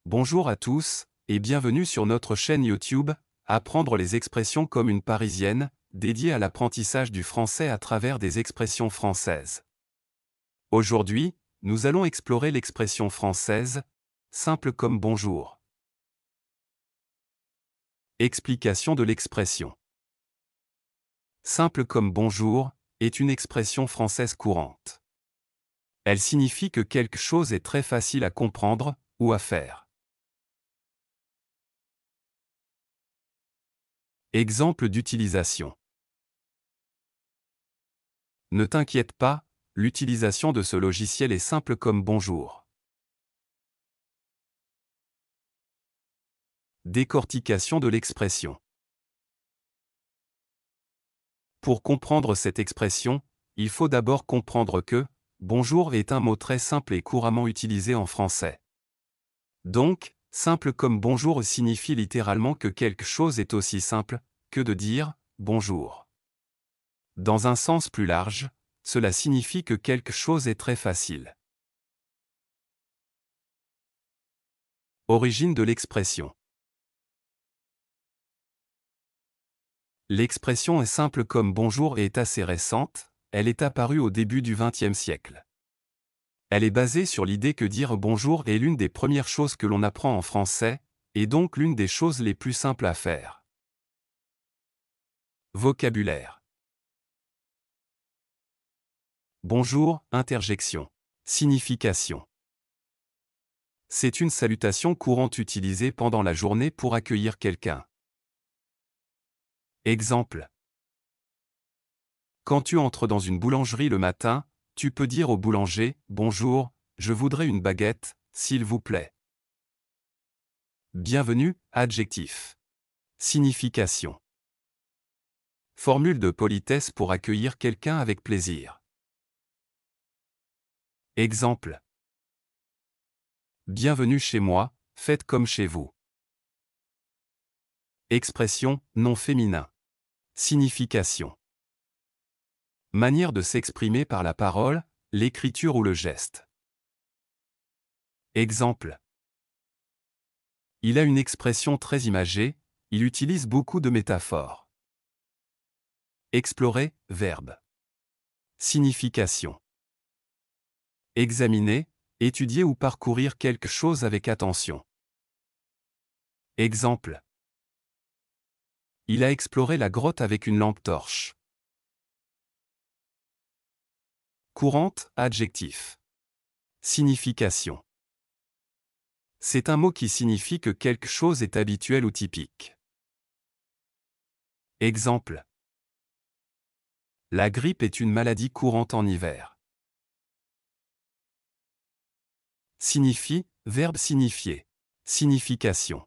Bonjour à tous, et bienvenue sur notre chaîne YouTube, Apprendre les expressions comme une Parisienne, dédiée à l'apprentissage du français à travers des expressions françaises. Aujourd'hui, nous allons explorer l'expression française, simple comme bonjour. Explication de l'expression. Simple comme bonjour est une expression française courante. Elle signifie que quelque chose est très facile à comprendre ou à faire. Exemple d'utilisation. Ne t'inquiète pas, l'utilisation de ce logiciel est simple comme bonjour. Décortication de l'expression. Pour comprendre cette expression, il faut d'abord comprendre que bonjour est un mot très simple et couramment utilisé en français. Donc, simple comme bonjour signifie littéralement que quelque chose est aussi simple que de dire bonjour. Dans un sens plus large, cela signifie que quelque chose est très facile. Origine de l'expression. L'expression est simple comme bonjour et est assez récente, elle est apparue au début du XXe siècle. Elle est basée sur l'idée que dire bonjour est l'une des premières choses que l'on apprend en français, et donc l'une des choses les plus simples à faire. Vocabulaire. Bonjour, interjection. Signification. C'est une salutation courante utilisée pendant la journée pour accueillir quelqu'un. Exemple. Quand tu entres dans une boulangerie le matin, tu peux dire au boulanger « Bonjour, je voudrais une baguette, s'il vous plaît ». Bienvenue, adjectif. Signification. Formule de politesse pour accueillir quelqu'un avec plaisir. Exemple. Bienvenue chez moi, faites comme chez vous. Expression, nom féminin. Signification. Manière de s'exprimer par la parole, l'écriture ou le geste. Exemple. Il a une expression très imagée, il utilise beaucoup de métaphores. Explorer, verbe. Signification. Examiner, étudier ou parcourir quelque chose avec attention. Exemple. Il a exploré la grotte avec une lampe torche. Courante, adjectif. Signification. C'est un mot qui signifie que quelque chose est habituel ou typique. Exemple. La grippe est une maladie courante en hiver. Signifie, verbe signifier. Signification.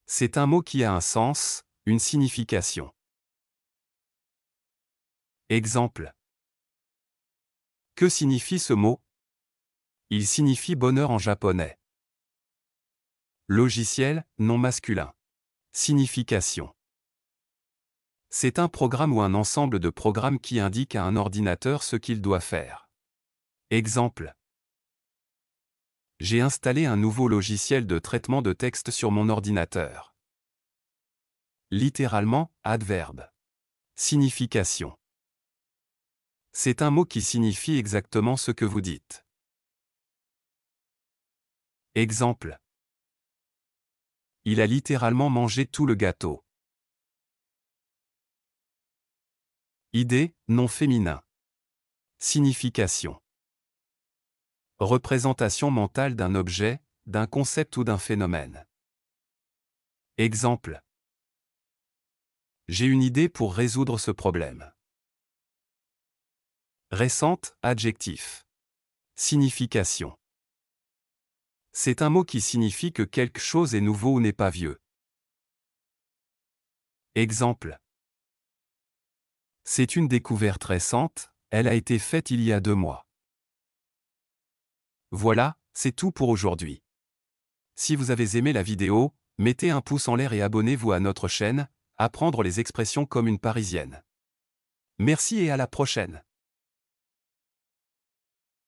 C'est un mot qui a un sens, une signification. Exemple. Que signifie ce mot? Il signifie bonheur en japonais. Logiciel, nom masculin. Signification. C'est un programme ou un ensemble de programmes qui indiquent à un ordinateur ce qu'il doit faire. Exemple. J'ai installé un nouveau logiciel de traitement de texte sur mon ordinateur. Littéralement, adverbe. Signification. C'est un mot qui signifie exactement ce que vous dites. Exemple. Il a littéralement mangé tout le gâteau. Idée, nom féminin. Signification. Représentation mentale d'un objet, d'un concept ou d'un phénomène. Exemple. J'ai une idée pour résoudre ce problème. Récente, adjectif. Signification. C'est un mot qui signifie que quelque chose est nouveau ou n'est pas vieux. Exemple. C'est une découverte récente, elle a été faite il y a 2 mois. Voilà, c'est tout pour aujourd'hui. Si vous avez aimé la vidéo, mettez un pouce en l'air et abonnez-vous à notre chaîne, Apprendre les expressions comme une Parisienne. Merci et à la prochaine.